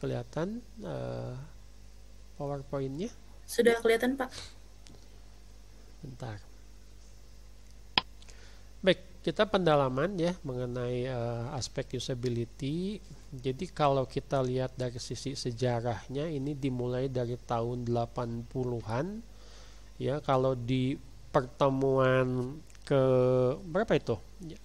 kelihatan PowerPoint-nya? Sudah kelihatan, Pak. Bentar. Baik, kita pendalaman ya mengenai aspek usability. Jadi kalau kita lihat dari sisi sejarahnya, ini dimulai dari tahun 80-an ya. Kalau di pertemuan ke berapa itu?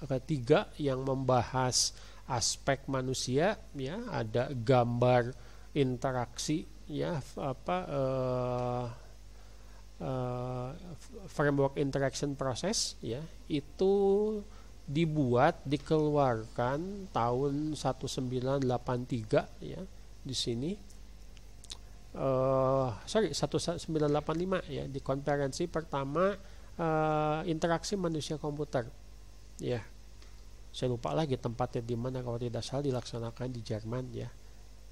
Ketiga yang membahas aspek manusia ya, ada gambar interaksi ya, framework interaction process ya, itu dikeluarkan tahun 1983 ya. Di sini 1985 ya, di konferensi pertama interaksi manusia komputer ya. Saya lupa lagi tempatnya di mana, kalau tidak salah dilaksanakan di Jerman ya.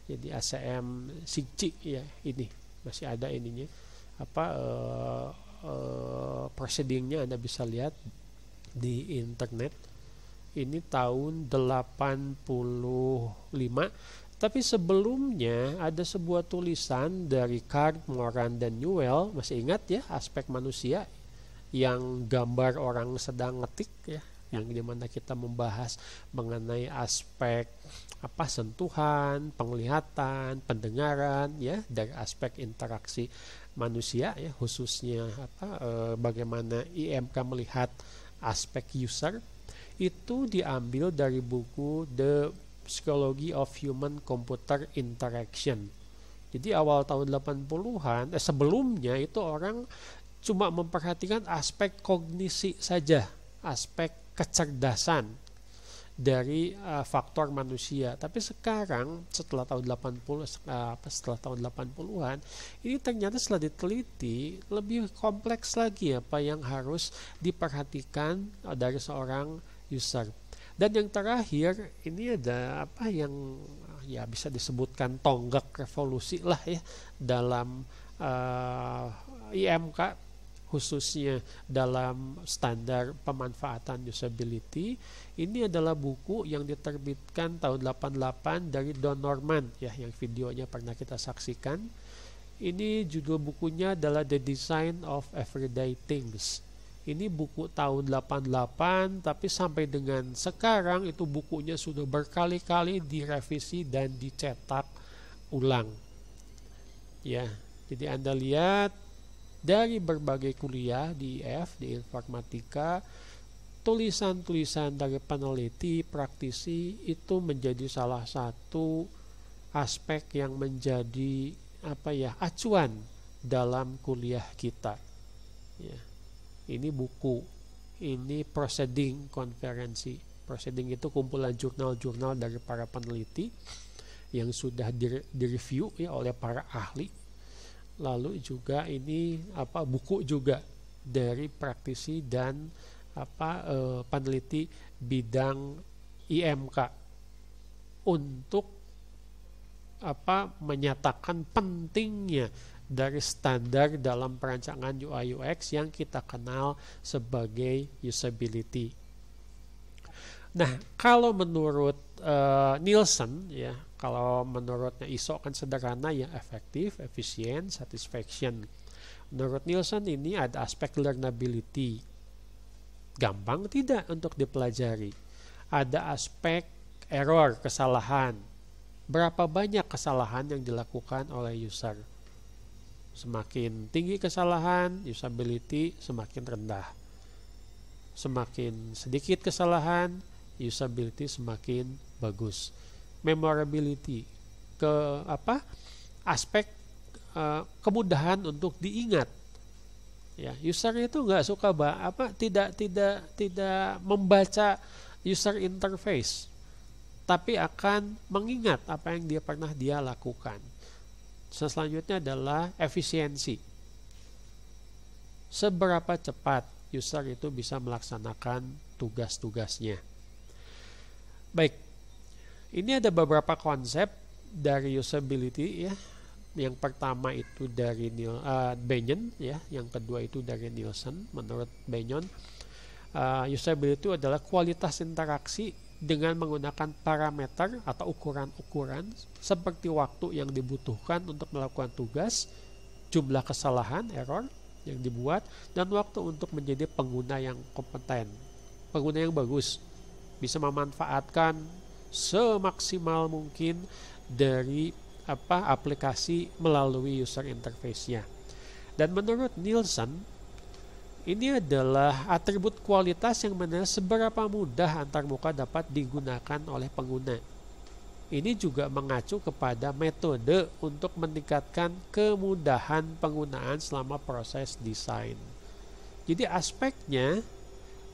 Jadi ACM SIGCI ya, ini masih ada ininya proceedingnya Anda bisa lihat di internet. Ini tahun 85. Tapi sebelumnya ada sebuah tulisan dari Card, Moran, dan Newell, masih ingat ya, aspek manusia, yang gambar orang sedang ngetik ya, yang dimana kita membahas mengenai aspek sentuhan, penglihatan, pendengaran ya, dari aspek interaksi manusia ya, khususnya bagaimana IMK melihat aspek user. Itu diambil dari buku The Psychology of Human Computer Interaction. Jadi awal tahun 80-an, sebelumnya itu orang cuma memperhatikan aspek kognisi saja, aspek kecerdasan dari faktor manusia. Tapi sekarang setelah tahun 80-an, ini ternyata setelah diteliti lebih kompleks lagi apa yang harus diperhatikan dari seorang user. Dan yang terakhir ini ada yang ya bisa disebutkan tonggak revolusi lah ya dalam IMK, khususnya dalam standar pemanfaatan usability. Ini adalah buku yang diterbitkan tahun 88 dari Don Norman ya, yang videonya pernah kita saksikan. Ini judul bukunya adalah The Design of Everyday Things. Ini buku tahun 88, tapi sampai dengan sekarang itu bukunya sudah berkali-kali direvisi dan dicetak ulang. Ya, jadi Anda lihat dari berbagai kuliah di IF, di informatika, tulisan-tulisan dari peneliti, praktisi itu menjadi salah satu aspek yang menjadi acuan dalam kuliah kita. Ya. Ini buku, ini proceeding konferensi. Proceeding itu kumpulan jurnal-jurnal dari para peneliti yang sudah direview ya oleh para ahli. Lalu juga ini buku juga dari praktisi dan peneliti bidang IMK untuk menyatakan pentingnya dari standar dalam perancangan UI UX yang kita kenal sebagai usability. Nah, kalau menurut Nielsen ya, kalau menurutnya ISO kan sederhana ya, efektif, efisien, satisfaction. Menurut Nielsen ini ada aspek learnability. Gampang tidak untuk dipelajari. Ada aspek error, kesalahan. Berapa banyak kesalahan yang dilakukan oleh user? Semakin tinggi kesalahan, usability semakin rendah. Semakin sedikit kesalahan, usability semakin bagus. Memorability, aspek kemudahan untuk diingat. Ya, user itu nggak suka tidak membaca user interface, tapi akan mengingat apa yang dia lakukan. Selanjutnya adalah efisiensi. Seberapa cepat user itu bisa melaksanakan tugas-tugasnya. Baik, ini ada beberapa konsep dari usability ya. Yang pertama itu dari Benyon ya, yang kedua itu dari Nielsen. Menurut Benyon, usability adalah kualitas interaksi dengan menggunakan parameter atau ukuran-ukuran seperti waktu yang dibutuhkan untuk melakukan tugas, jumlah kesalahan, error yang dibuat, dan waktu untuk menjadi pengguna yang kompeten, pengguna yang bagus, bisa memanfaatkan semaksimal mungkin dari aplikasi melalui user interface-nya. Dan menurut Nielsen, ini adalah atribut kualitas yang menilai seberapa mudah antarmuka dapat digunakan oleh pengguna. Ini juga mengacu kepada metode untuk meningkatkan kemudahan penggunaan selama proses desain. Jadi aspeknya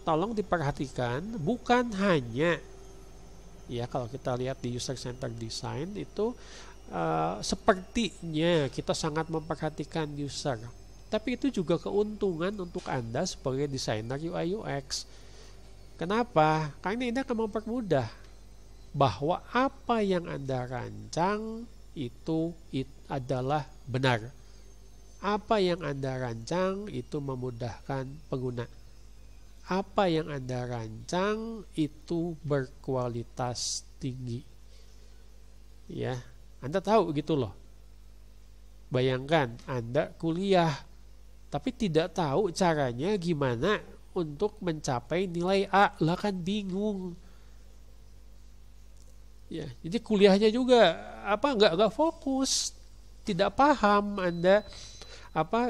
tolong diperhatikan, bukan hanya kalau kita lihat di user centered design itu sepertinya kita sangat memperhatikan user. Tapi itu juga keuntungan untuk Anda sebagai desainer UI UX. Kenapa? Karena ini akan mempermudah bahwa apa yang Anda rancang itu adalah benar. Apa yang Anda rancang itu memudahkan pengguna. Apa yang Anda rancang itu berkualitas tinggi. Ya, Anda tahu gitu loh. Bayangkan Anda kuliah tapi tidak tahu caranya gimana untuk mencapai nilai A, lah kan bingung. Ya, jadi kuliahnya juga nggak fokus, tidak paham Anda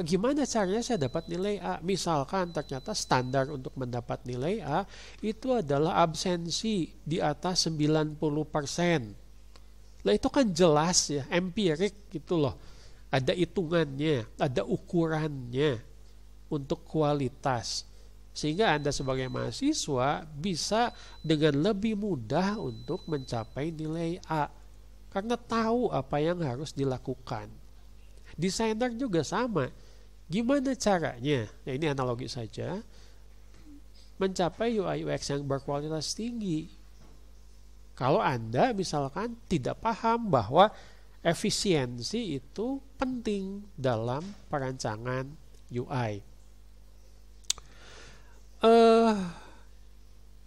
gimana caranya saya dapat nilai A. Misalkan ternyata standar untuk mendapat nilai A itu adalah absensi di atas 90%. Lah itu kan jelas ya, empirik gitu loh. Ada hitungannya, ada ukurannya untuk kualitas. Sehingga Anda sebagai mahasiswa bisa dengan lebih mudah untuk mencapai nilai A. Karena tahu apa yang harus dilakukan. Desainer juga sama. Gimana caranya? Ya ini analogi saja. Mencapai UI UX yang berkualitas tinggi. Kalau Anda misalkan tidak paham bahwa efisiensi itu penting dalam perancangan UI.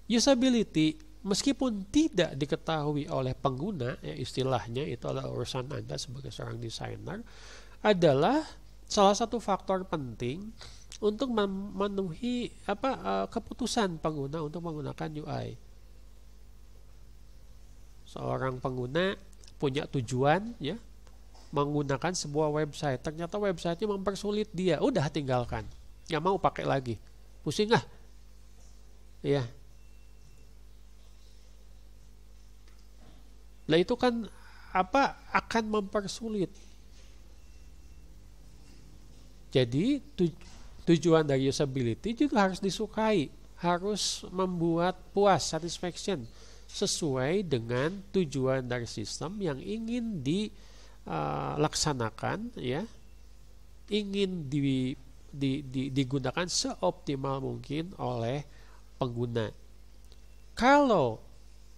Usability meskipun tidak diketahui oleh pengguna, ya istilahnya itu adalah urusan Anda sebagai seorang desainer, adalah salah satu faktor penting untuk memenuhi keputusan pengguna untuk menggunakan UI. Seorang pengguna punya tujuan ya menggunakan sebuah website, ternyata websitenya mempersulit dia, udah tinggalkan, nggak mau pakai lagi, pusing ya. Nah itu kan akan mempersulit. Jadi tujuan dari usability juga harus disukai, harus membuat puas, satisfaction, sesuai dengan tujuan dari sistem yang ingin dilaksanakan, ya, ingin digunakan seoptimal mungkin oleh pengguna. Kalau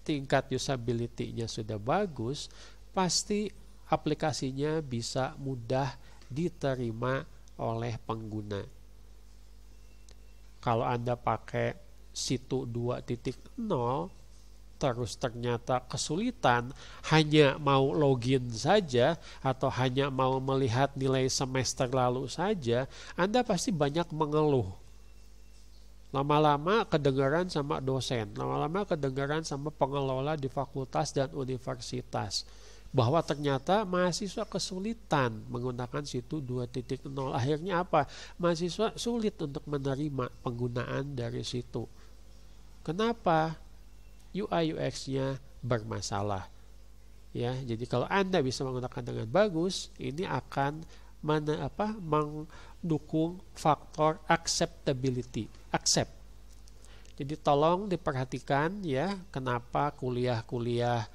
tingkat usability-nya sudah bagus, pasti aplikasinya bisa mudah diterima oleh pengguna. Kalau Anda pakai situ 2.0 terus ternyata kesulitan, hanya mau login saja atau hanya mau melihat nilai semester lalu saja, Anda pasti banyak mengeluh. Lama-lama kedengaran sama dosen, lama-lama kedengaran sama pengelola di fakultas dan universitas, bahwa ternyata mahasiswa kesulitan menggunakan situ 2.0. Akhirnya apa? Mahasiswa sulit untuk menerima penggunaan dari situ. Kenapa? UI UX-nya bermasalah. Ya, jadi kalau Anda bisa menggunakan dengan bagus, ini akan mendukung faktor acceptability. Accept. Jadi tolong diperhatikan ya, kenapa kuliah-kuliah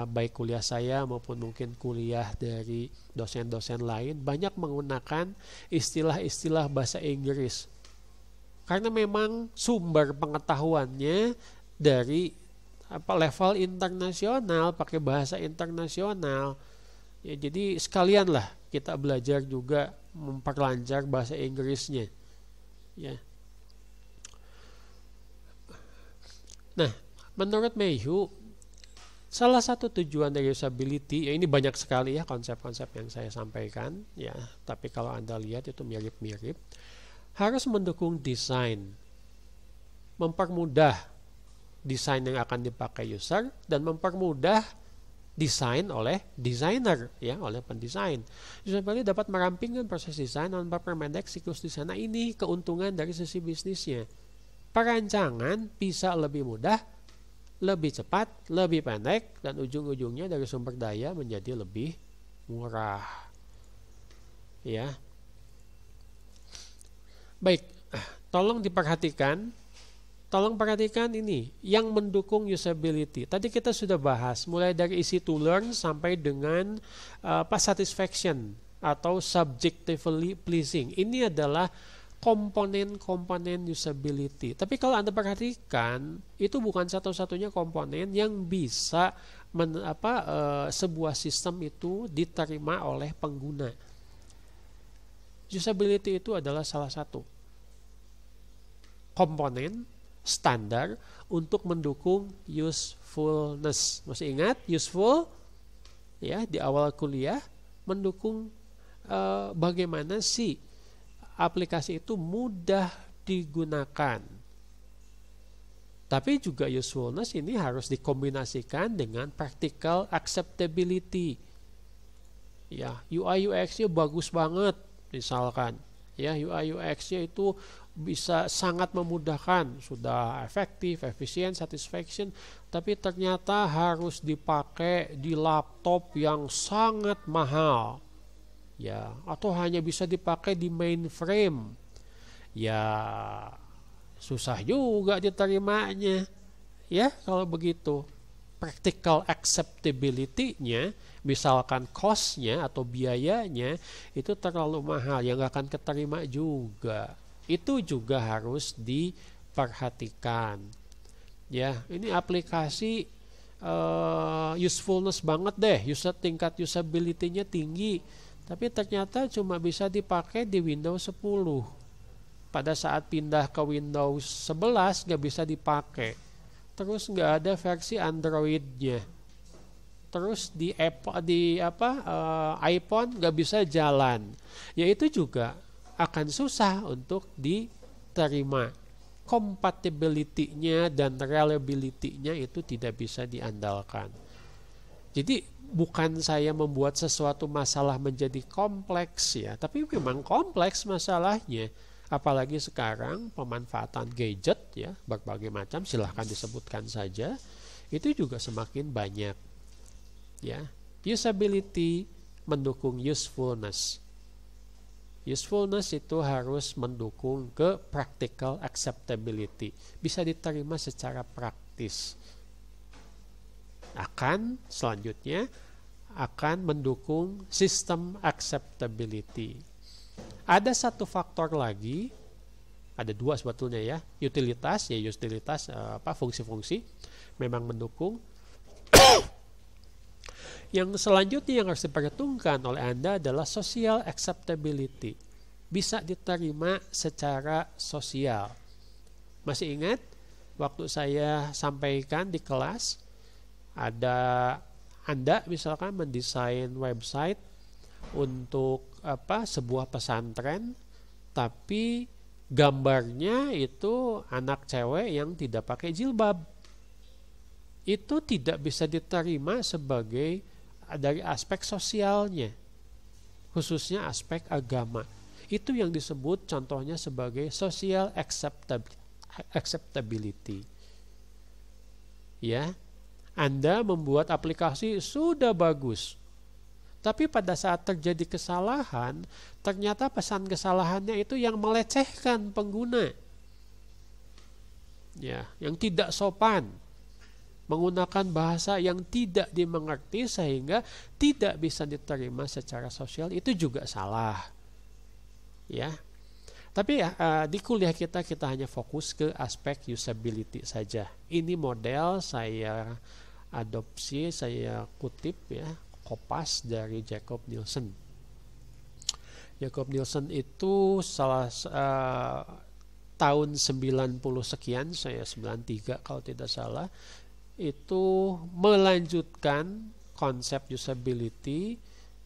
baik kuliah saya maupun mungkin kuliah dari dosen-dosen lain banyak menggunakan istilah-istilah bahasa Inggris. Karena memang sumber pengetahuannya dari level internasional, pakai bahasa internasional. Ya, jadi sekalianlah kita belajar juga memperlancar bahasa Inggrisnya. Ya. Nah, Menurut Mayhew, salah satu tujuan dari usability, ya ini banyak sekali ya konsep-konsep yang saya sampaikan ya, tapi kalau Anda lihat itu mirip-mirip, harus mendukung desain, mempermudah desain yang akan dipakai user dan mempermudah desain oleh desainer ya, oleh pendesain. Usability dapat merampingkan proses desain dan memperpendek siklus desain. Nah, ini keuntungan dari sisi bisnisnya. Perancangan bisa lebih mudah, lebih cepat, lebih pendek, dan ujung-ujungnya dari sumber daya menjadi lebih murah. Ya. Baik, tolong diperhatikan. Tolong perhatikan ini yang mendukung usability. Tadi kita sudah bahas mulai dari easy to learn sampai dengan satisfaction atau subjectively pleasing. Ini adalah komponen-komponen usability. Tapi kalau Anda perhatikan, itu bukan satu-satunya komponen yang bisa sebuah sistem itu diterima oleh pengguna. Usability itu adalah salah satu komponen standar untuk mendukung usefulness. Masih ingat useful? Ya, di awal kuliah mendukung bagaimana sih aplikasi itu mudah digunakan. Tapi juga usefulness ini harus dikombinasikan dengan practical acceptability. Ya, UI UX-nya bagus banget misalkan. Ya, UI UX-nya itu bisa sangat memudahkan, sudah efektif, efisien, satisfaction, tapi ternyata harus dipakai di laptop yang sangat mahal. Ya, atau hanya bisa dipakai di mainframe. Ya, susah juga diterimanya. Ya, kalau begitu. Practical acceptability-nya, misalkan cost-nya atau biayanya itu terlalu mahal, yang gak akan keterima juga. Itu juga harus diperhatikan. Ya, ini aplikasi usefulness banget deh, tingkat usability-nya tinggi, tapi ternyata cuma bisa dipakai di Windows 10. Pada saat pindah ke Windows 11 nggak bisa dipakai. Terus nggak ada versi Android-nya. Terus di iPhone nggak bisa jalan. Ya itu juga akan susah untuk diterima. Compatibility-nya dan reliability-nya itu tidak bisa diandalkan. Jadi bukan saya membuat sesuatu masalah menjadi kompleks ya, tapi memang kompleks masalahnya. Apalagi sekarang pemanfaatan gadget ya, berbagai macam, silahkan disebutkan saja, itu juga semakin banyak. Ya, usability mendukung usefulness. Usefulness itu harus mendukung ke practical acceptability, bisa diterima secara praktis. Selanjutnya akan mendukung sistem acceptability. Ada satu faktor lagi, ada dua sebetulnya ya, utilitas fungsi-fungsi memang mendukung. Yang selanjutnya yang harus diperhitungkan oleh Anda adalah social acceptability. Bisa diterima secara sosial. Masih ingat waktu saya sampaikan di kelas, ada Anda misalkan mendesain website untuk sebuah pesantren, tapi gambarnya itu anak cewek yang tidak pakai jilbab. Itu tidak bisa diterima sebagai dari aspek sosialnya, khususnya aspek agama. Itu yang disebut contohnya sebagai social acceptability. Ya, Anda membuat aplikasi sudah bagus, tapi pada saat terjadi kesalahan, ternyata pesan kesalahannya itu yang melecehkan pengguna. Ya, yang tidak sopan, menggunakan bahasa yang tidak dimengerti sehingga tidak bisa diterima secara sosial, itu juga salah. Ya. Tapi di kuliah kita hanya fokus ke aspek usability saja. Ini model saya adopsi, saya kutip ya, kopas dari Jacob Nielsen. Jacob Nielsen itu tahun 90 sekian, saya 93 kalau tidak salah, itu melanjutkan konsep usability.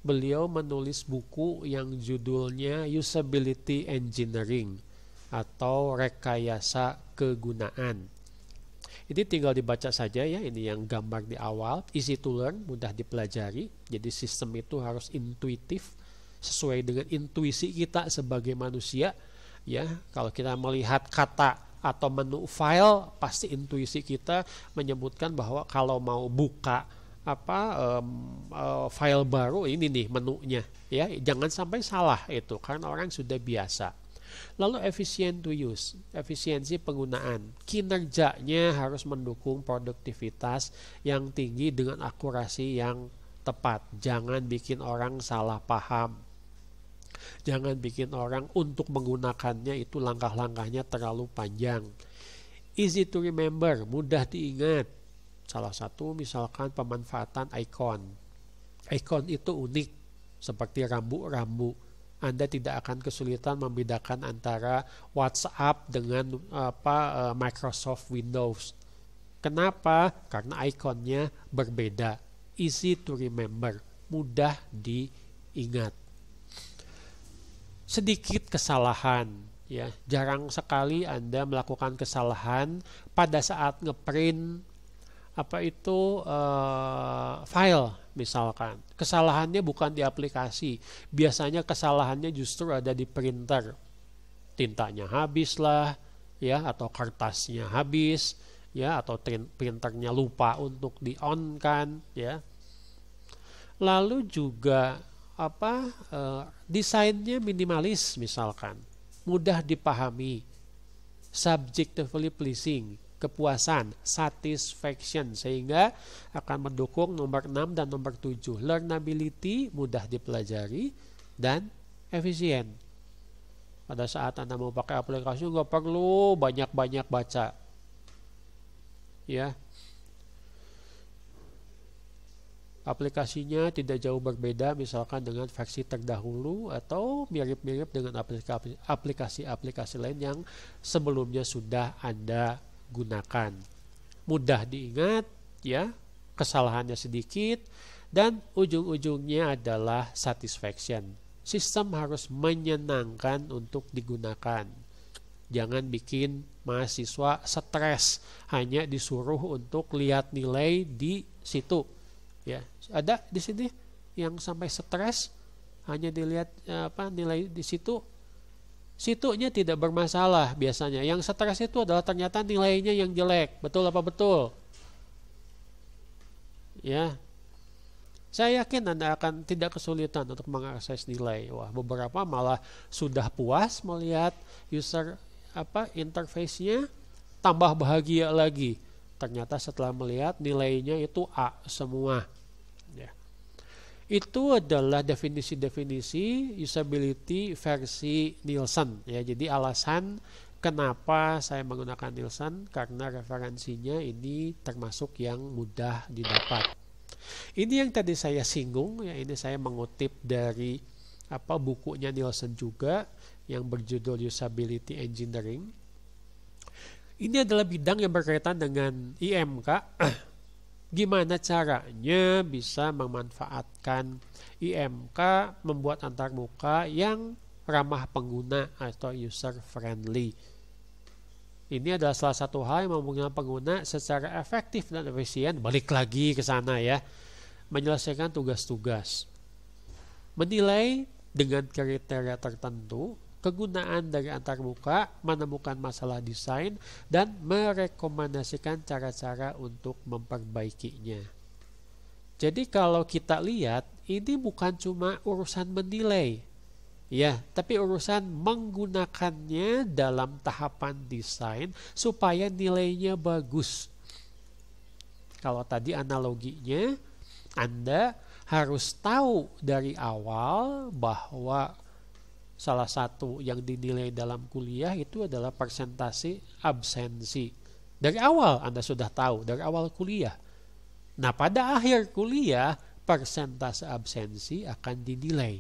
Beliau menulis buku yang judulnya Usability Engineering atau rekayasa kegunaan. Ini tinggal dibaca saja ya, ini yang gambar di awal, easy to learn, mudah dipelajari. Jadi sistem itu harus intuitif, sesuai dengan intuisi kita sebagai manusia. Ya, kalau kita melihat kata atau menu file, pasti intuisi kita menyebutkan bahwa kalau mau buka file baru, ini nih menunya ya, jangan sampai salah itu karena orang sudah biasa. Lalu efisien to use, efisiensi penggunaan, kinerjanya harus mendukung produktivitas yang tinggi dengan akurasi yang tepat. Jangan bikin orang salah paham, jangan bikin orang untuk menggunakannya itu langkah-langkahnya terlalu panjang. Easy to remember, mudah diingat. Salah satu misalkan pemanfaatan icon. Icon itu unik, seperti rambu-rambu. Anda tidak akan kesulitan membedakan antara WhatsApp dengan Microsoft Windows. Kenapa? Karena ikonnya berbeda. Easy to remember, mudah diingat. Sedikit kesalahan, ya. Jarang sekali Anda melakukan kesalahan pada saat ngeprint file misalkan. Kesalahannya bukan di aplikasi, biasanya kesalahannya justru ada di printer. Tintanya habis lah ya, atau kertasnya habis ya, atau printernya lupa untuk di-on kan ya. Lalu juga desainnya minimalis misalkan, mudah dipahami, subjectively pleasing, kepuasan, satisfaction, sehingga akan mendukung nomor 6 dan nomor 7. Learnability, mudah dipelajari, dan efisien. Pada saat Anda mau pakai aplikasi nggak perlu banyak-banyak baca. Ya. Aplikasinya tidak jauh berbeda misalkan dengan versi terdahulu atau mirip-mirip dengan aplikasi-aplikasi lain yang sebelumnya sudah Anda gunakan. Mudah diingat ya, kesalahannya sedikit, dan ujung-ujungnya adalah satisfaction. Sistem harus menyenangkan untuk digunakan. Jangan bikin mahasiswa stres hanya disuruh untuk lihat nilai di situ. Ya, ada di sini yang sampai stres hanya dilihat nilai di situ. Situnya tidak bermasalah biasanya. Yang stres itu adalah ternyata nilainya yang jelek. Betul apa betul? Ya. Saya yakin Anda akan tidak kesulitan untuk mengakses nilai. Wah, beberapa malah sudah puas melihat user interface-nya, tambah bahagia lagi. Ternyata setelah melihat nilainya itu A semua. Ya. Itu adalah definisi-definisi usability versi Nielsen ya. Jadi alasan kenapa saya menggunakan Nielsen karena referensinya ini termasuk yang mudah didapat. Ini yang tadi saya singgung ya, ini saya mengutip dari bukunya Nielsen juga yang berjudul Usability Engineering. Ini adalah bidang yang berkaitan dengan IMK. Gimana caranya bisa memanfaatkan IMK membuat antarmuka yang ramah pengguna atau user friendly. Ini adalah salah satu hal yang memungkinkan pengguna secara efektif dan efisien, balik lagi ke sana ya, menyelesaikan tugas-tugas. Menilai dengan kriteria tertentu kegunaan dari antarmuka, menemukan masalah desain, dan merekomendasikan cara-cara untuk memperbaikinya. Jadi kalau kita lihat, ini bukan cuma urusan menilai, ya, tapi urusan menggunakannya dalam tahapan desain supaya nilainya bagus. Kalau tadi analoginya, Anda harus tahu dari awal bahwa salah satu yang dinilai dalam kuliah itu adalah persentase absensi. Dari awal Anda sudah tahu, dari awal kuliah. Nah, pada akhir kuliah, persentase absensi akan dinilai.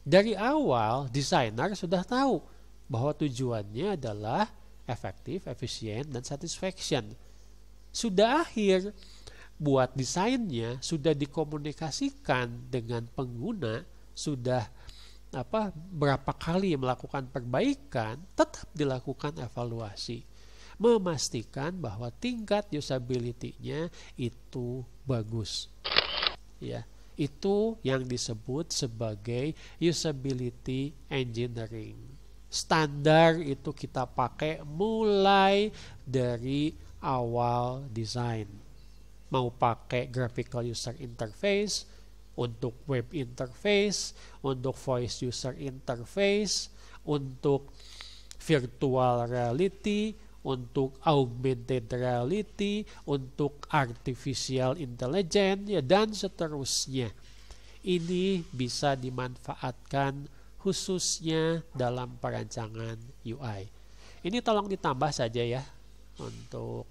Dari awal, desainer sudah tahu bahwa tujuannya adalah efektif, efisien, dan satisfaction. Sudah akhir, buat desainnya sudah dikomunikasikan dengan pengguna, sudah berapa kali melakukan perbaikan, tetap dilakukan evaluasi, memastikan bahwa tingkat usability-nya itu bagus. Ya, itu yang disebut sebagai usability engineering. Standar itu kita pakai mulai dari awal desain. Mau pakai graphical user interface, untuk web interface, untuk voice user interface, untuk virtual reality, untuk augmented reality, untuk artificial intelligence, ya, dan seterusnya. Ini bisa dimanfaatkan khususnya dalam perancangan UI. Ini tolong ditambah saja ya untuk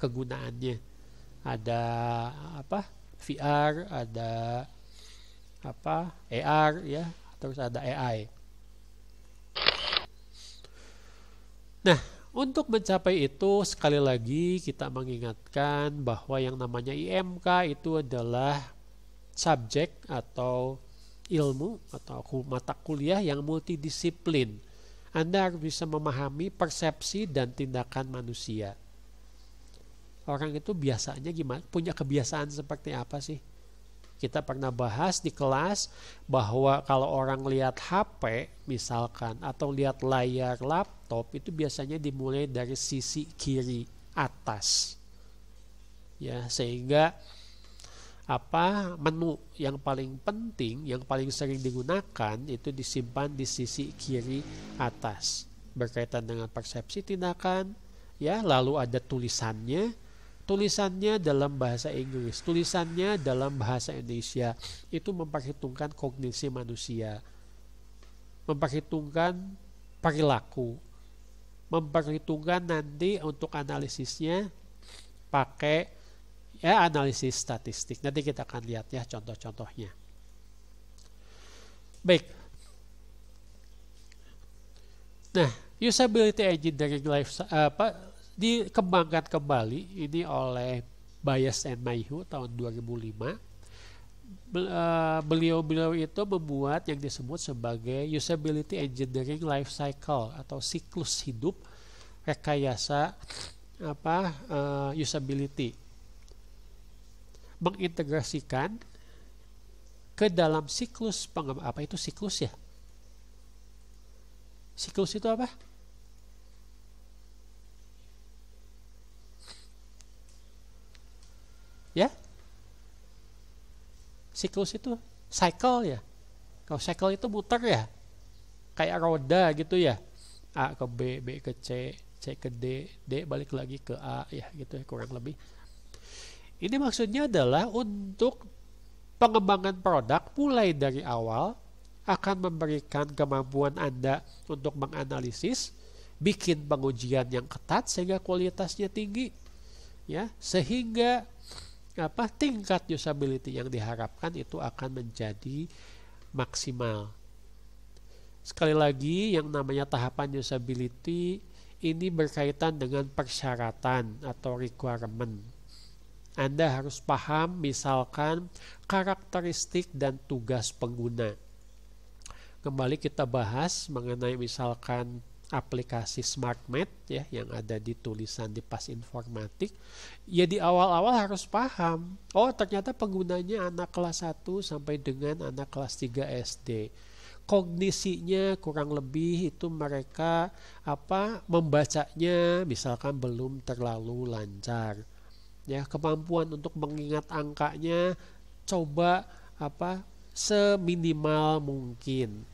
kegunaannya. Ada VR, ada AR ya, terus ada AI. Nah, untuk mencapai itu sekali lagi kita mengingatkan bahwa yang namanya IMK itu adalah subjek atau ilmu atau mata kuliah yang multidisiplin. Anda harus bisa memahami persepsi dan tindakan manusia. Orang itu biasanya gimana? Punya kebiasaan seperti apa sih? Kita pernah bahas di kelas bahwa kalau orang lihat HP misalkan atau lihat layar laptop itu biasanya dimulai dari sisi kiri atas. Ya, sehingga menu yang paling penting, yang paling sering digunakan itu disimpan di sisi kiri atas. Berkaitan dengan persepsi tindakan, ya, lalu ada tulisannya dalam bahasa Inggris, tulisannya dalam bahasa Indonesia. Itu memperhitungkan kognisi manusia, memperhitungkan perilaku, memperhitungkan nanti untuk analisisnya pakai analisis statistik. Nanti kita akan lihat ya contoh-contohnya. Baik. Nah, usability engineering dikembangkan kembali ini oleh Bayes and Mayhew tahun 2005. Beliau itu membuat yang disebut sebagai usability engineering life cycle atau siklus hidup rekayasa usability, mengintegrasikan ke dalam siklus itu siklus ya? Siklus itu apa? Ya, siklus itu cycle ya. Kalau cycle itu muter ya, kayak roda gitu ya. A ke B, B ke C, C ke D, D balik lagi ke A ya gitu ya kurang lebih. Ini maksudnya adalah untuk pengembangan produk mulai dari awal akan memberikan kemampuan Anda untuk menganalisis, bikin pengujian yang ketat sehingga kualitasnya tinggi, ya, sehingga tingkat usability yang diharapkan itu akan menjadi maksimal. Sekali lagi, yang namanya tahapan usability ini berkaitan dengan persyaratan atau requirement. Anda harus paham misalkan karakteristik dan tugas pengguna. Kembali kita bahas mengenai misalkan aplikasi SmartMath ya yang ada di tulisan di pas informatik. Ya di awal-awal harus paham. Oh, ternyata penggunanya anak kelas 1 sampai dengan anak kelas 3 SD. Kognisinya kurang lebih itu mereka membacanya misalkan belum terlalu lancar. Ya, kemampuan untuk mengingat angkanya coba seminimal mungkin.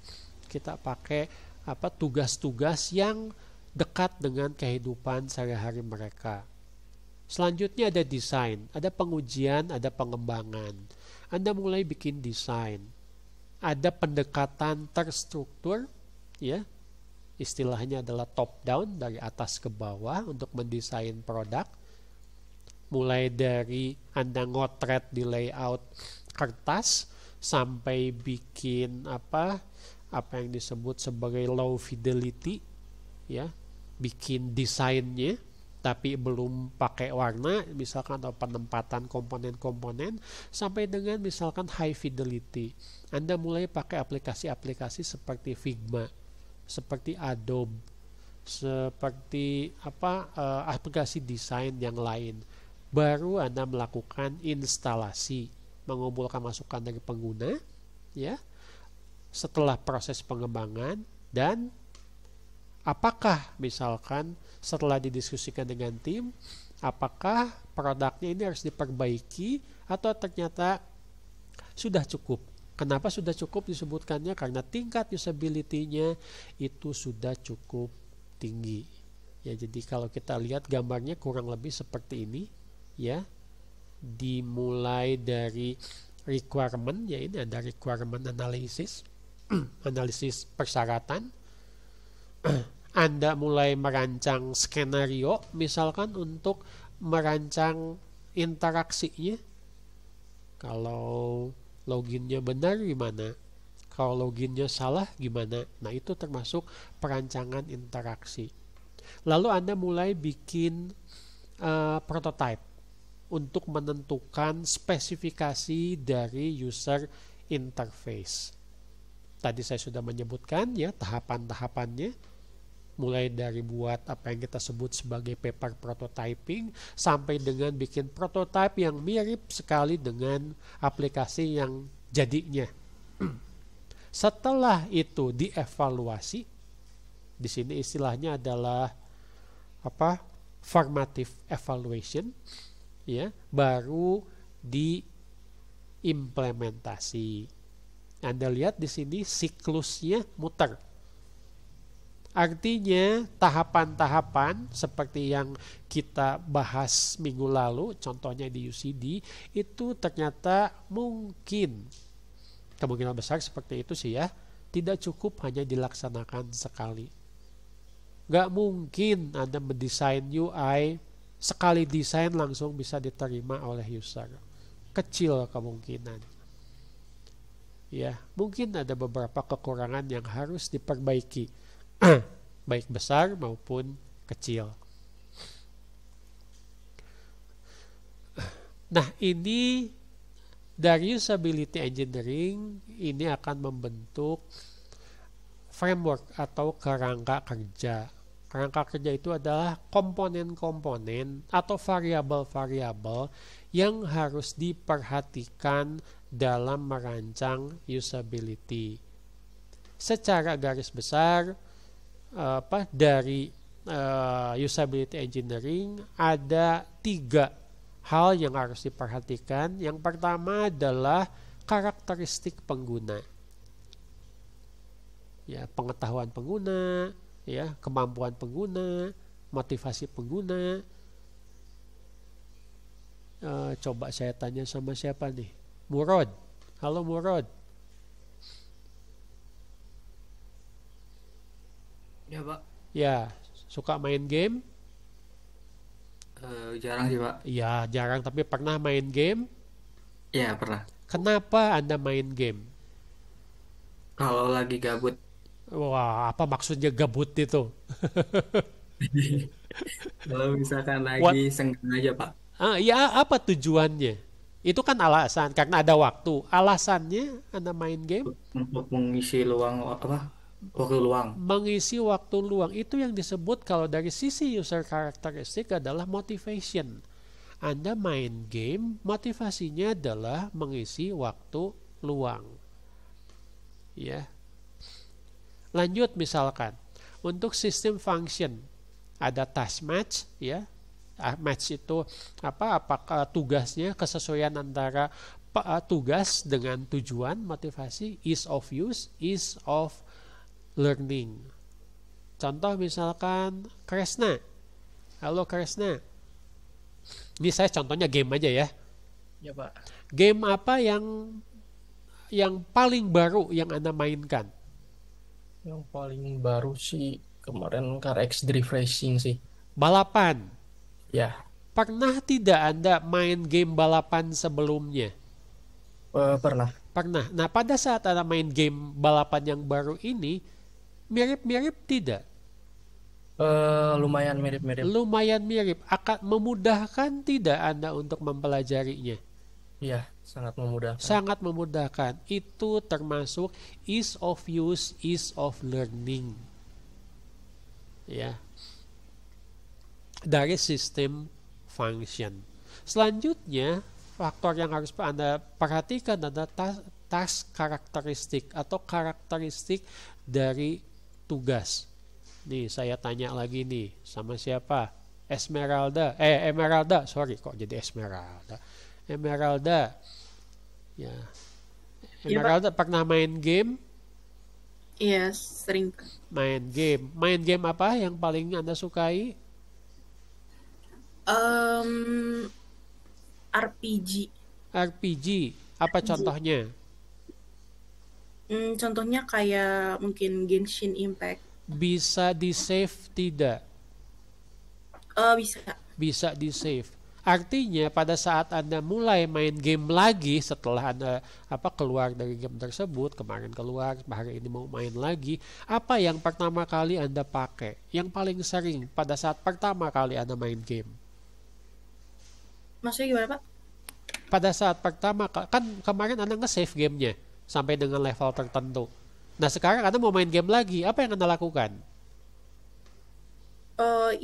Kita pakai tugas-tugas yang dekat dengan kehidupan sehari-hari mereka. Selanjutnya ada desain, ada pengujian, ada pengembangan. Anda mulai bikin desain. Ada pendekatan terstruktur, ya. Istilahnya adalah top down dari atas ke bawah untuk mendesain produk. Mulai dari Anda ngotret di layout kertas sampai bikin apa yang disebut sebagai low fidelity, ya, bikin desainnya, tapi belum pakai warna misalkan, atau penempatan komponen-komponen, sampai dengan misalkan high fidelity. Anda mulai pakai aplikasi-aplikasi seperti Figma, seperti Adobe, seperti aplikasi desain yang lain. Baru Anda melakukan instalasi, mengumpulkan masukan dari pengguna, ya. Setelah proses pengembangan, dan apakah misalkan setelah didiskusikan dengan tim, apakah produknya ini harus diperbaiki atau ternyata sudah cukup. Kenapa sudah cukup disebutkannya? Karena tingkat usability-nya itu sudah cukup tinggi. Ya, jadi kalau kita lihat gambarnya kurang lebih seperti ini, ya. Dimulai dari requirement, ya ini ada requirement analysis, analisis persyaratan. Anda mulai merancang skenario, misalkan untuk merancang interaksinya. Kalau loginnya benar gimana? Kalau loginnya salah gimana? Nah, itu termasuk perancangan interaksi. Lalu Anda mulai bikin prototype untuk menentukan spesifikasi dari user interface. Tadi saya sudah menyebutkan ya tahapan-tahapannya, mulai dari buat apa yang kita sebut sebagai paper prototyping sampai dengan bikin prototype yang mirip sekali dengan aplikasi yang jadinya. Setelah itu dievaluasi, di sini istilahnya adalah formative evaluation, ya, baru diimplementasi. Anda lihat di sini siklusnya muter. Artinya tahapan-tahapan seperti yang kita bahas minggu lalu, contohnya di UCD, itu ternyata mungkin, kemungkinan besar seperti itu sih ya, tidak cukup hanya dilaksanakan sekali. Gak mungkin Anda mendesain UI, sekali desain langsung bisa diterima oleh user. Kecil kemungkinan. Ya, mungkin ada beberapa kekurangan yang harus diperbaiki, baik besar maupun kecil. Nah, ini dari usability engineering ini akan membentuk framework atau kerangka kerja. Kerangka kerja itu adalah komponen-komponen atau variabel-variabel yang harus diperhatikan dalam merancang usability. Secara garis besar, dari usability engineering ada 3 hal yang harus diperhatikan. Yang pertama adalah karakteristik pengguna. Ya, pengetahuan pengguna, ya, kemampuan pengguna, motivasi pengguna. Coba saya tanya sama siapa nih? Murod. Halo Murod. Ya Pak. Ya, suka main game? Jarang sih Pak. Ya, jarang, tapi pernah main game? Ya pernah. Kenapa Anda main game? Kalau lagi gabut. Wah, apa maksudnya gabut itu? Kalau misalkan What? lagi senggang aja Pak. Ya, apa tujuannya? Itu kan alasan, karena ada waktu. Alasannya Anda main game? Untuk mengisi waktu luang. Mengisi waktu luang. Itu yang disebut kalau dari sisi user karakteristik adalah motivation. Anda main game, motivasinya adalah mengisi waktu luang. Ya. Lanjut misalkan, untuk sistem function ada task match, ya. Match itu apakah tugasnya, kesesuaian antara tugas dengan tujuan, motivasi, ease of use, ease of learning. Contoh misalkan Kresna. Halo Kresna. Ini saya contohnya game aja ya. Ya Pak. Game apa yang paling baru yang Anda mainkan? Yang paling baru sih kemarin Car X Drift Racing sih. Balapan. Ya, Pernah tidak Anda main game balapan sebelumnya? pernah. Pernah. Nah, pada saat Anda main game balapan yang baru ini, mirip-mirip tidak? Lumayan mirip-mirip. Lumayan mirip. Akan memudahkan tidak Anda untuk mempelajarinya? Iya, sangat memudahkan. Sangat memudahkan. Itu termasuk ease of use, ease of learning. Ya, dari sistem function. Selanjutnya, faktor yang harus Anda perhatikan adalah task karakteristik atau karakteristik dari tugas. Nih, saya tanya lagi nih, sama siapa? Emeralda, sorry kok jadi Esmeralda. Emeralda, ya. Iya, Pak. Emeralda pernah main game? Iya, sering, Pak. Main game apa yang paling Anda sukai? RPG. RPG, apa contohnya? Contohnya kayak mungkin Genshin Impact. Bisa di-save tidak? Bisa. Bisa di-save. Artinya pada saat Anda mulai main game lagi setelah Anda keluar dari game tersebut, kemarin keluar, hari ini mau main lagi, apa yang pertama kali Anda pakai? Yang paling sering pada saat pertama kali Anda main game? Maksudnya gimana, Pak? Pada saat pertama, kan kemarin Anda nge-save gamenya sampai dengan level tertentu. Nah sekarang Anda mau main game lagi, apa yang Anda lakukan?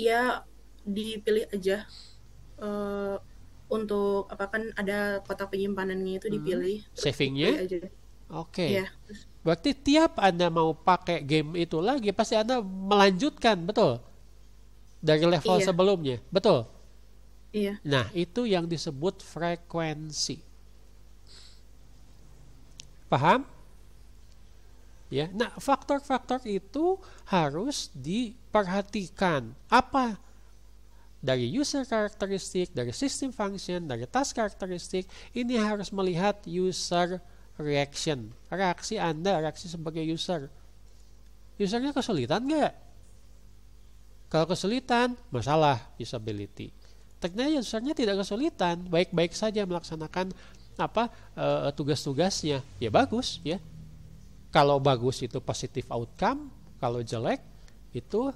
Ya dipilih aja. Untuk apa kan ada kotak penyimpanannya itu dipilih. Terus Savingnya? dipilih aja. Oke. Iya. Berarti tiap Anda mau pakai game itu lagi, pasti Anda melanjutkan, betul? Dari level Iya. sebelumnya, betul? Iya. Nah, itu yang disebut frekuensi. Paham? Ya. Nah, faktor-faktor itu harus diperhatikan. Apa? Dari user karakteristik, dari system function, dari task karakteristik, ini harus melihat user reaction. Reaksi Anda, reaksi sebagai user. Usernya kesulitan nggak? Kalau kesulitan, masalah usability. Ternyata usernya tidak kesulitan, baik-baik saja melaksanakan tugas-tugasnya, ya bagus ya. Kalau bagus itu positive outcome, kalau jelek itu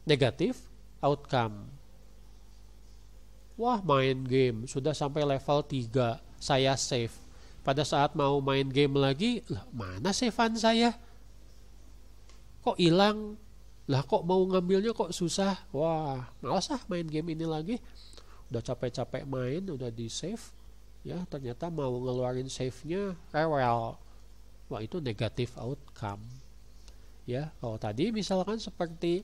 negatif outcome. Wah, main game sudah sampai level 3, saya save. Pada saat mau main game lagi, lah mana save-an saya? Kok hilang? Lah kok mau ngambilnya kok susah? Wah, malas main game ini lagi. Udah capek-capek main, udah di save, ya ternyata mau ngeluarin save-nya rewel. Wah, itu negatif outcome. Ya, kalau tadi misalkan seperti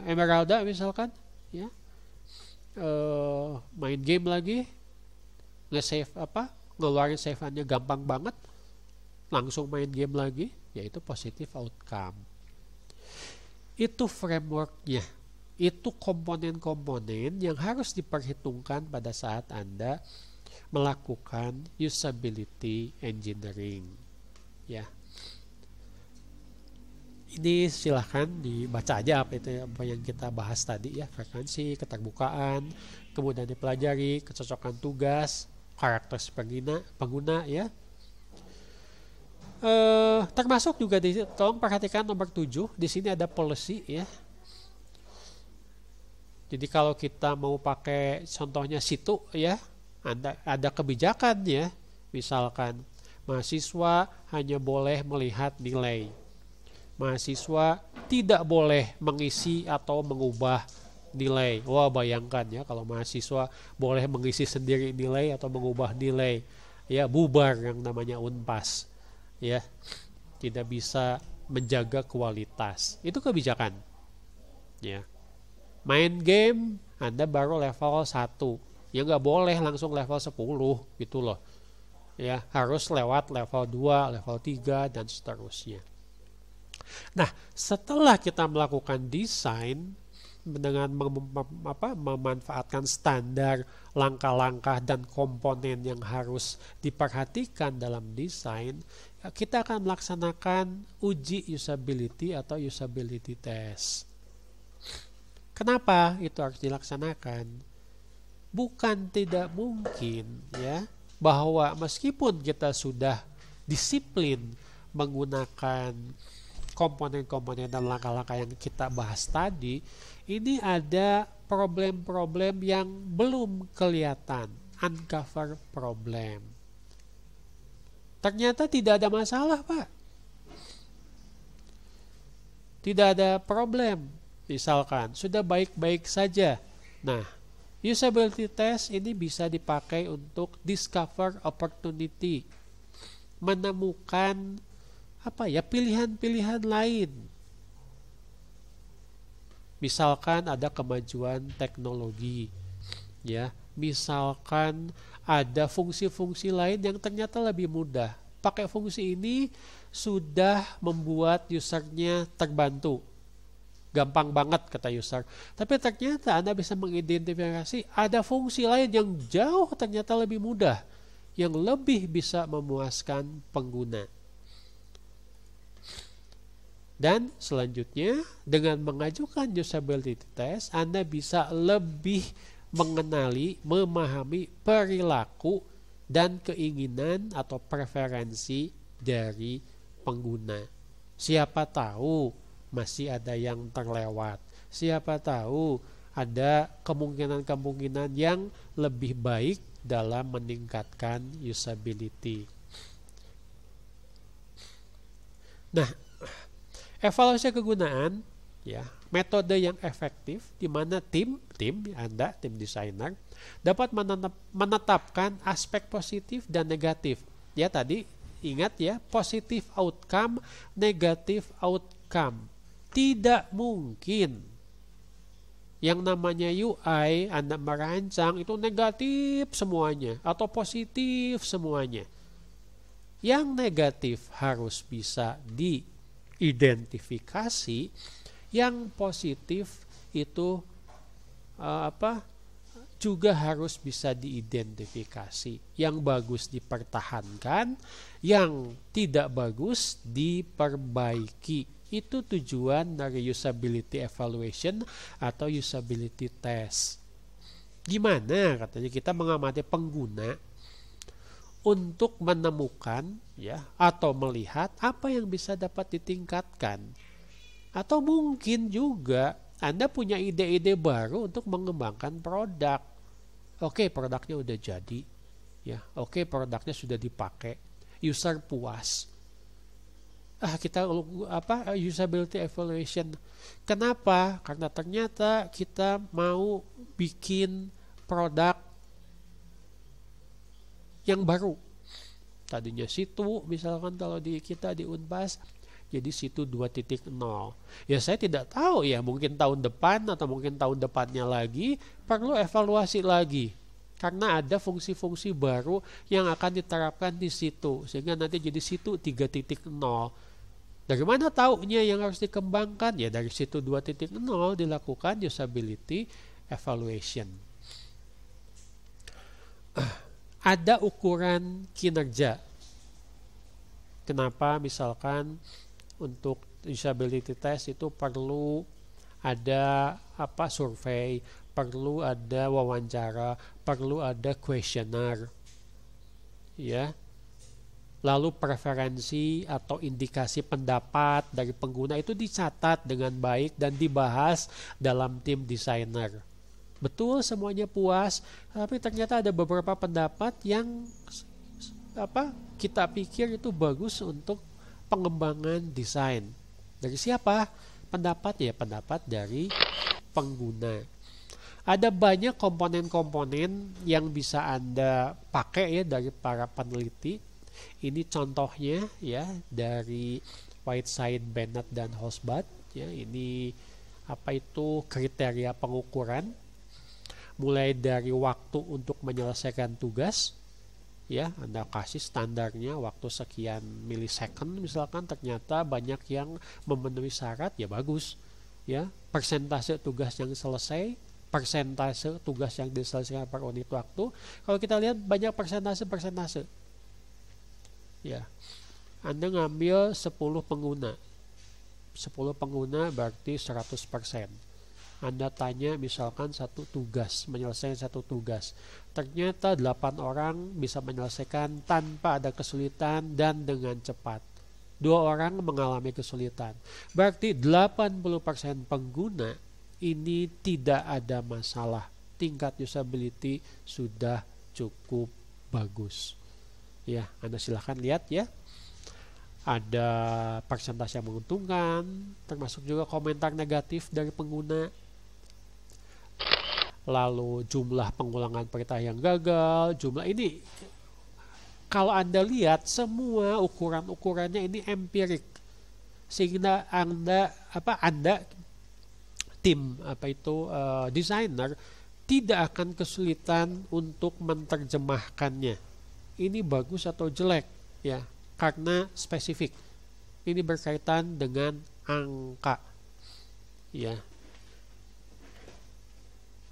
Emeralda misalkan, ya main game lagi, nge-save ngeluarin save-annya gampang banget, langsung main game lagi, yaitu positive outcome. Itu frameworknya, itu komponen-komponen yang harus diperhitungkan pada saat Anda melakukan usability engineering. Ya. Ini silahkan dibaca aja apa yang kita bahas tadi ya, frekuensi, keterbukaan, kemudian dipelajari, kecocokan tugas, karakter pengguna ya. Termasuk juga tolong perhatikan nomor 7, di sini ada policy ya. Jadi kalau kita mau pakai contohnya situ ya, ada kebijakan ya. Misalkan mahasiswa hanya boleh melihat nilai. Mahasiswa tidak boleh mengisi atau mengubah nilai. Wah, bayangkan ya kalau mahasiswa boleh mengisi sendiri nilai atau mengubah nilai, ya bubar yang namanya Unpas. Ya, tidak bisa menjaga kualitas. Itu kebijakan. Ya. Main game Anda baru level 1. Ya nggak boleh langsung level 10 gitu loh. Ya, harus lewat level 2, level 3 dan seterusnya. Nah, setelah kita melakukan desain dengan memanfaatkan standar, langkah-langkah dan komponen yang harus diperhatikan dalam desain, kita akan melaksanakan uji usability atau usability test. Kenapa itu harus dilaksanakan? Bukan tidak mungkin ya bahwa meskipun kita sudah disiplin menggunakan komponen-komponen dan langkah-langkah yang kita bahas tadi, ini ada problem-problem yang belum kelihatan, uncover problem. Ternyata tidak ada masalah, Pak. Tidak ada problem. Misalkan, sudah baik-baik saja. Nah, usability test ini bisa dipakai untuk discover opportunity. Menemukan pilihan-pilihan lain. Misalkan ada kemajuan teknologi, ya. Misalkan ada fungsi-fungsi lain yang ternyata lebih mudah. Pakai fungsi ini sudah membuat usernya terbantu. Gampang banget kata user. Tapi ternyata Anda bisa mengidentifikasi ada fungsi lain yang jauh ternyata lebih mudah, yang lebih bisa memuaskan pengguna. Dan selanjutnya, dengan mengajukan usability test, Anda bisa lebih mengenali, memahami perilaku dan keinginan atau preferensi dari pengguna. Siapa tahu masih ada yang terlewat. Siapa tahu ada kemungkinan-kemungkinan yang lebih baik dalam meningkatkan usability. Nah, evaluasi kegunaan, ya, metode yang efektif di mana tim Anda, tim desainer, dapat menetapkan aspek positif dan negatif. Ya, tadi ingat ya, positif outcome, negatif outcome. Tidak mungkin yang namanya UI Anda merancang itu negatif semuanya atau positif semuanya. Yang negatif harus bisa diidentifikasi, yang positif itu juga harus bisa diidentifikasi. Yang bagus dipertahankan, yang tidak bagus diperbaiki. Itu tujuan dari usability evaluation atau usability test. Gimana katanya kita mengamati pengguna untuk menemukan ya atau melihat apa yang bisa dapat ditingkatkan. Atau mungkin juga Anda punya ide-ide baru untuk mengembangkan produk. Oke, produknya udah jadi. Ya, oke, produknya sudah dipakai. User puas. Kita usability evaluation. Kenapa? Karena ternyata kita mau bikin produk yang baru. Tadinya situ, misalkan kalau kita di Unpas, jadi situ 2.0. Ya saya tidak tahu ya, mungkin tahun depan atau mungkin tahun depannya lagi perlu evaluasi lagi. Karena ada fungsi-fungsi baru yang akan diterapkan di situ. Sehingga nanti jadi situ 3.0. Dari mana taunya yang harus dikembangkan? Ya dari situ 2.0 dilakukan usability evaluation. Ada ukuran kinerja. Kenapa misalkan untuk usability test itu perlu ada survei, perlu ada wawancara, perlu ada questionnaire. Ya. Lalu preferensi atau indikasi pendapat dari pengguna itu dicatat dengan baik dan dibahas dalam tim desainer. Betul semuanya puas, tapi ternyata ada beberapa pendapat yang kita pikir itu bagus untuk pengembangan desain. Dari siapa? Pendapat dari pengguna. Ada banyak komponen-komponen yang bisa Anda pakai ya dari para peneliti. Ini contohnya ya dari Whiteside, Bennett dan Hosbad ya. Ini kriteria pengukuran. Mulai dari waktu untuk menyelesaikan tugas. Ya, Anda kasih standarnya waktu sekian milisecond misalkan, ternyata banyak yang memenuhi syarat, ya bagus. Ya, persentase tugas yang selesai, persentase tugas yang diselesaikan per unit waktu. Kalau kita lihat banyak persentase. Ya. Anda ngambil 10 pengguna. 10 pengguna berarti 100%. Anda tanya misalkan menyelesaikan satu tugas. Ternyata 8 orang bisa menyelesaikan tanpa ada kesulitan dan dengan cepat. 2 orang mengalami kesulitan. Berarti 80% pengguna ini tidak ada masalah. Tingkat usability sudah cukup bagus. Ya, Anda silahkan lihat ya. Ada persentase yang menguntungkan, termasuk juga komentar negatif dari pengguna. Lalu jumlah pengulangan perintah yang gagal, jumlah ini kalau Anda lihat semua ukuran-ukurannya ini empirik. Sehingga Anda tim desainer tidak akan kesulitan untuk menerjemahkannya. Ini bagus atau jelek ya, karena spesifik. Ini berkaitan dengan angka. Ya.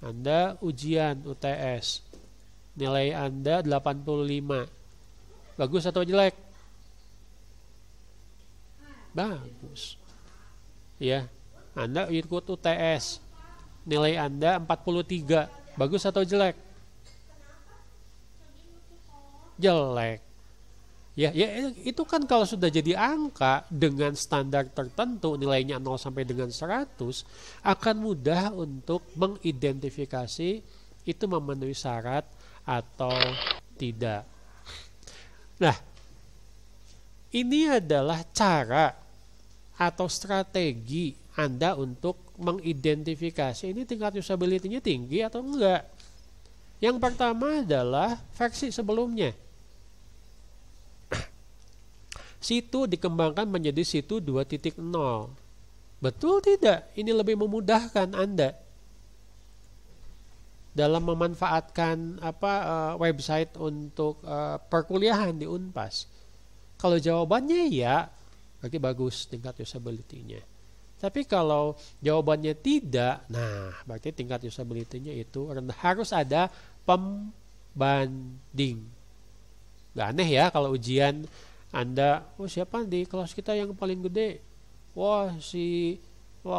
Anda ujian UTS. Nilai Anda 85. Bagus atau jelek? Bagus. Ya. Anda ikut UTS. Nilai Anda 43. Bagus atau jelek? Jelek. Ya, itu kan kalau sudah jadi angka dengan standar tertentu nilainya 0 sampai dengan 100 akan mudah untuk mengidentifikasi itu memenuhi syarat atau tidak. Nah, ini adalah cara atau strategi Anda untuk mengidentifikasi ini tingkat usability-nya tinggi atau enggak. Yang pertama adalah versi sebelumnya. Situ dikembangkan menjadi situ 2.0. Betul tidak? Ini lebih memudahkan Anda dalam memanfaatkan website untuk perkuliahan di Unpas. Kalau jawabannya ya, berarti bagus tingkat usability-nya. Tapi kalau jawabannya tidak, nah berarti tingkat usability-nya itu rendah. Harus ada pembanding. Gak aneh ya kalau ujian Anda, siapa di kelas kita yang paling gede?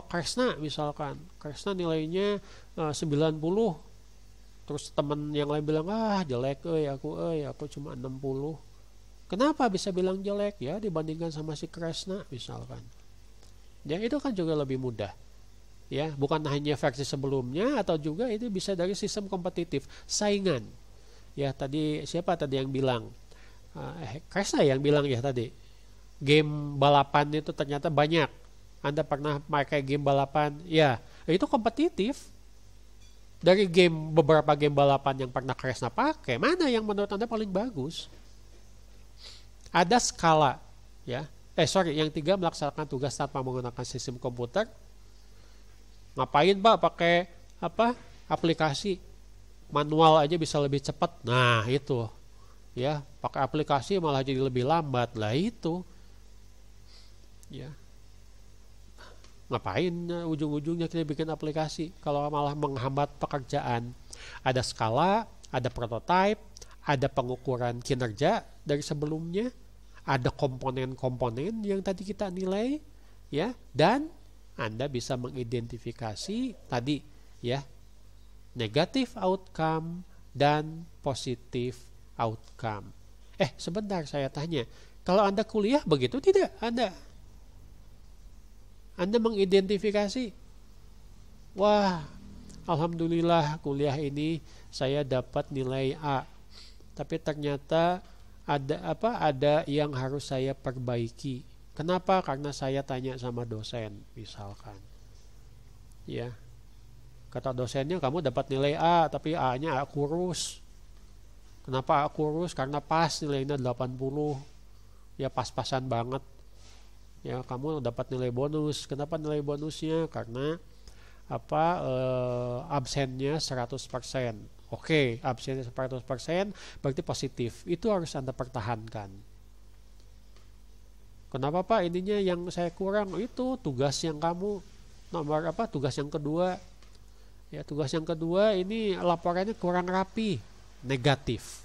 Kresna misalkan. Kresna nilainya 90. Terus teman yang lain bilang, jelek aku cuma 60. Kenapa bisa bilang jelek? Ya dibandingkan sama si Kresna misalkan. Ya itu kan juga lebih mudah. Ya, bukan hanya versi sebelumnya atau juga itu bisa dari sistem kompetitif, saingan. Ya tadi siapa tadi yang bilang? Kresna yang bilang ya tadi. Game balapan itu ternyata banyak. Anda pernah pakai game balapan? Ya, itu kompetitif. Dari beberapa game balapan yang pernah Kresna pakai, mana yang menurut Anda paling bagus? Ada skala, ya. Yang 3 melaksanakan tugas tanpa menggunakan sistem komputer. Ngapain Pak pakai aplikasi? Manual aja bisa lebih cepat. Nah, itu. Ya, pakai aplikasi malah jadi lebih lambat. Lah itu. Ya. Ngapain ujung-ujungnya kita bikin aplikasi kalau malah menghambat pekerjaan? Ada skala, ada prototype, ada pengukuran kinerja dari sebelumnya, ada komponen-komponen yang tadi kita nilai, ya, dan Anda bisa mengidentifikasi tadi, ya, negative outcome dan positive outcome. Sebentar saya tanya, kalau Anda kuliah begitu tidak? Anda mengidentifikasi, alhamdulillah kuliah ini saya dapat nilai A, tapi ternyata ada yang harus saya perbaiki. Kenapa? Karena saya tanya sama dosen, misalkan. Ya. Kata dosennya kamu dapat nilai A, tapi A-nya A kurus. Kenapa A kurus? Karena pas nilainya 80. Ya pas-pasan banget. Ya, kamu dapat nilai bonus. Kenapa nilai bonusnya? Karena absennya 100%. Oke, absennya 100% berarti positif. Itu harus Anda pertahankan. Kenapa Pak ininya yang saya kurang? Itu tugas yang kamu tugas yang kedua. Ya, tugas yang kedua ini laporannya kurang rapi, negatif.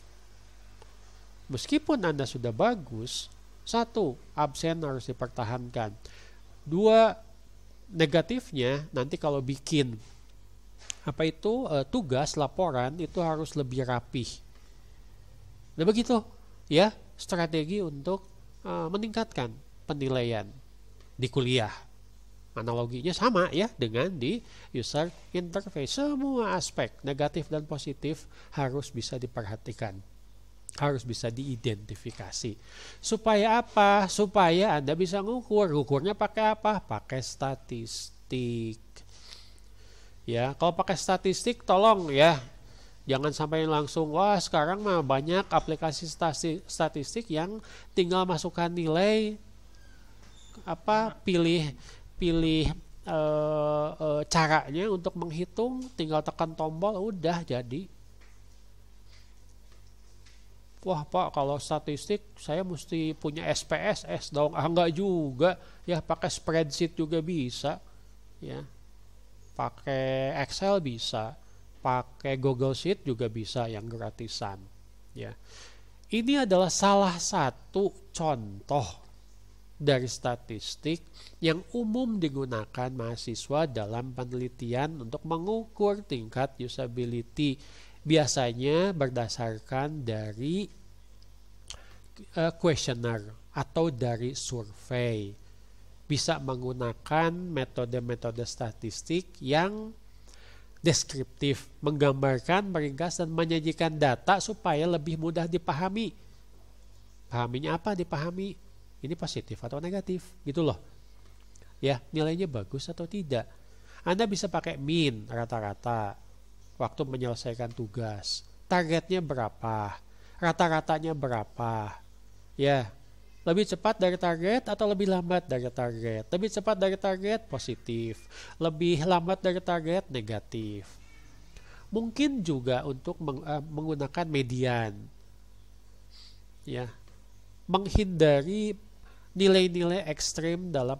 Meskipun Anda sudah bagus, 1, absen harus dipertahankan. 2, negatifnya nanti kalau bikin tugas laporan itu harus lebih rapih. Nah begitu ya strategi untuk meningkatkan penilaian di kuliah. Analoginya sama ya dengan di user interface. Semua aspek negatif dan positif harus bisa diperhatikan. Harus bisa diidentifikasi. Supaya apa? Supaya Anda bisa ngukur. Ngukurnya pakai apa? Pakai statistik. Ya, kalau pakai statistik tolong ya. Jangan sampai langsung, wah sekarang mah banyak aplikasi statistik yang tinggal masukkan nilai, pilih caranya untuk menghitung, tinggal tekan tombol udah jadi. Wah Pak, kalau statistik saya mesti punya SPSS dong. Enggak juga ya, pakai spreadsheet juga bisa ya, pakai Excel bisa, pakai Google Sheet juga bisa yang gratisan ya. Ini adalah salah satu contoh dari statistik yang umum digunakan mahasiswa dalam penelitian untuk mengukur tingkat usability. Biasanya berdasarkan dari questionnaire atau dari survei. Bisa menggunakan metode-metode statistik yang deskriptif, menggambarkan, meringkas, dan menyajikan data supaya lebih mudah dipahami. Pahaminya apa? Dipahami ini positif atau negatif, gitu loh. Ya, nilainya bagus atau tidak. Anda bisa pakai mean, rata-rata, waktu menyelesaikan tugas. Targetnya berapa? Rata-ratanya berapa? Ya, lebih cepat dari target atau lebih lambat dari target? Lebih cepat dari target, positif. Lebih lambat dari target, negatif. Mungkin juga untuk menggunakan median. Ya, menghindari nilai-nilai ekstrim dalam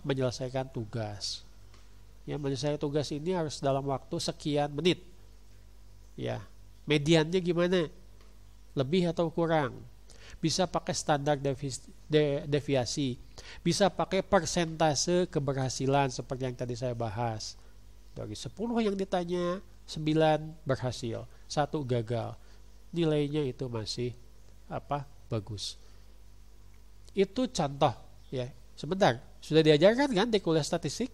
menyelesaikan tugas. Ya, menyelesaikan tugas ini harus dalam waktu sekian menit. Ya, mediannya gimana? Lebih atau kurang? Bisa pakai standar deviasi. Bisa pakai persentase keberhasilan seperti yang tadi saya bahas. Dari 10 yang ditanya, 9 berhasil, 1 gagal. Nilainya itu masih bagus. Itu contoh ya. Sebentar, sudah diajarkan kan di kuliah statistik?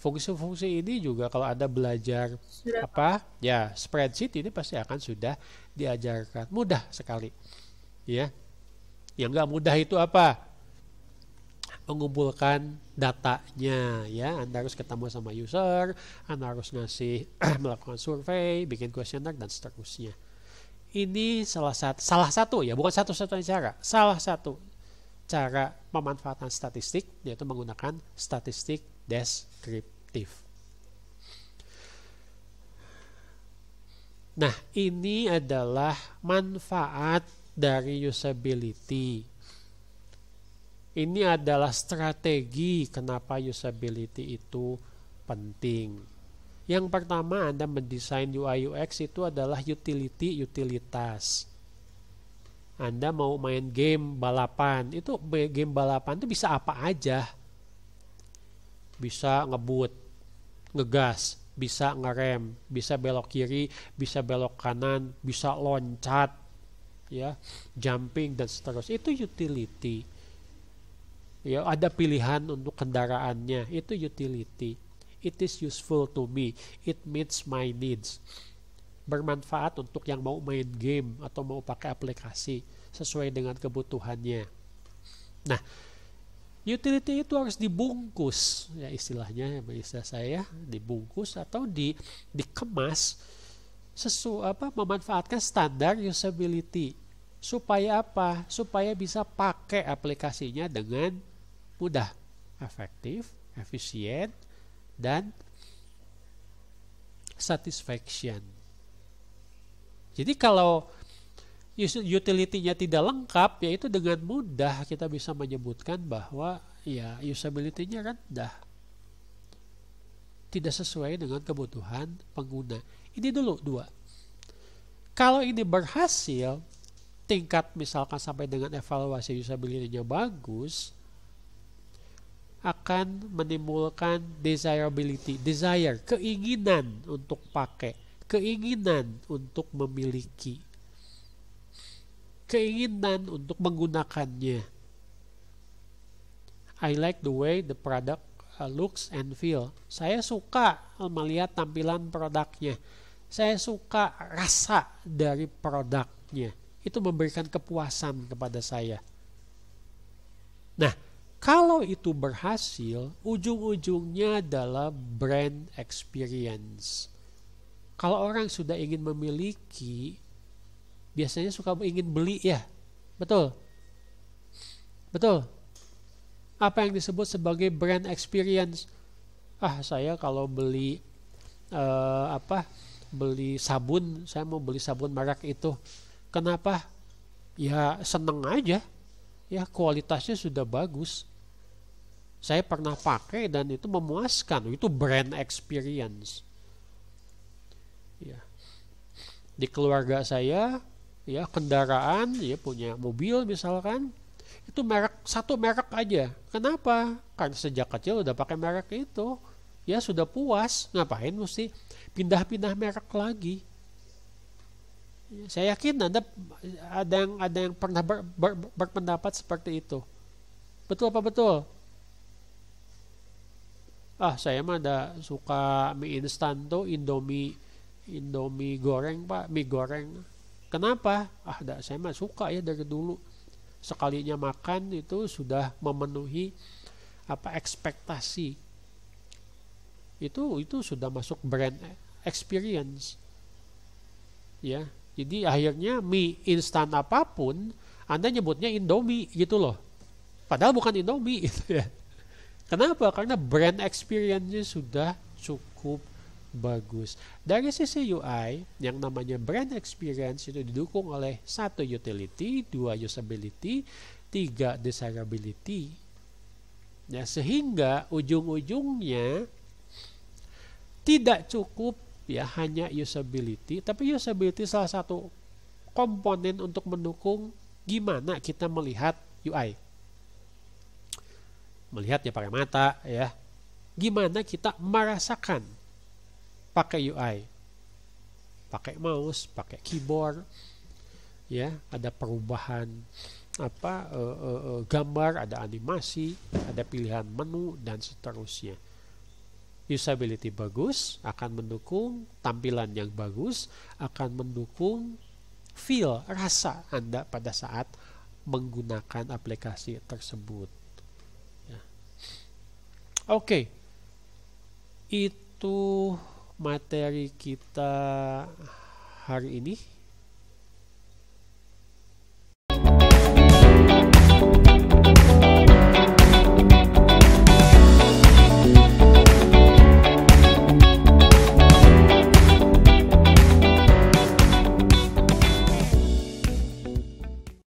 Fungsi-fungsi ini juga kalau Anda belajar ya spreadsheet ini pasti akan sudah diajarkan. Mudah sekali. Ya. Yang enggak mudah itu apa? Mengumpulkan datanya ya. Anda harus ketemu sama user, Anda harus melakukan survei, bikin questionnaire dan seterusnya. Ini salah satu ya, bukan satu-satunya cara. Salah satu cara pemanfaatan statistik yaitu menggunakan statistik deskriptif. Nah, ini adalah manfaat dari usability. Ini adalah strategi kenapa usability itu penting. Yang pertama, Anda mendesain UI UX itu adalah utilitas. Anda mau main game balapan, itu game balapan itu bisa apa aja. Bisa ngebut, ngegas, bisa ngerem, bisa belok kiri, bisa belok kanan, bisa loncat, ya, jumping dan seterusnya. Itu utility. Ya, ada pilihan untuk kendaraannya, itu utility. It is useful to me. It meets my needs. Bermanfaat untuk yang mau main game atau mau pakai aplikasi sesuai dengan kebutuhannya. Nah, utility itu harus dibungkus, ya istilahnya, istilah saya, dibungkus atau dikemas memanfaatkan standar usability. Supaya apa? Supaya bisa pakai aplikasinya dengan mudah, efektif, efisien, dan satisfaction. Jadi kalau utility-nya tidak lengkap, yaitu dengan mudah kita bisa menyebutkan bahwa ya usability-nya rendah, tidak sesuai dengan kebutuhan pengguna. Ini dulu 2. Kalau ini berhasil, tingkat misalkan sampai dengan evaluasi usability-nya bagus, akan menimbulkan desirability, keinginan untuk pakai, keinginan untuk memiliki. keinginan untuk menggunakannya. I like the way the product looks and feel. Saya suka melihat tampilan produknya. Saya suka rasa dari produknya. Itu memberikan kepuasan kepada saya. Nah, kalau itu berhasil, ujung-ujungnya adalah brand experience. Kalau orang sudah ingin memiliki, biasanya suka ingin beli ya. Betul? Betul? Apa yang disebut sebagai brand experience? Saya kalau beli beli sabun, saya mau beli sabun merek itu. Kenapa? Ya seneng aja. Ya kualitasnya sudah bagus. Saya pernah pakai dan itu memuaskan. Itu brand experience. Ya. Di keluarga saya, ya kendaraan, ya punya mobil misalkan, itu satu merek aja. Kenapa? Karena sejak kecil udah pakai merek itu. Ya sudah puas. Ngapain mesti pindah-pindah merek lagi? Saya yakin ada yang pernah berpendapat seperti itu. Betul apa betul? Saya mah ada suka mie instan tuh, Indomie goreng Pak, mie goreng. Kenapa? Saya mah suka ya dari dulu. Sekalinya makan itu sudah memenuhi ekspektasi. Itu sudah masuk brand experience. Ya. Jadi akhirnya mie instan apapun Anda nyebutnya Indomie gitu loh. Padahal bukan Indomie gitu ya. Kenapa? Karena brand experience-nya sudah cukup bagus. Dari sisi UI, yang namanya brand experience itu didukung oleh 1 utility, 2 usability, 3 desirability. Ya, sehingga ujung-ujungnya tidak cukup ya hanya usability, tapi usability salah satu komponen untuk mendukung gimana kita melihat UI. Melihat ya pakai mata ya. Gimana kita merasakan pakai UI. Pakai mouse, pakai keyboard. Ya, ada perubahan gambar, ada animasi, ada pilihan menu dan seterusnya. Usability bagus akan mendukung tampilan yang bagus, akan mendukung feel, rasa Anda pada saat menggunakan aplikasi tersebut. Ya. Oke. Itu materi kita hari ini.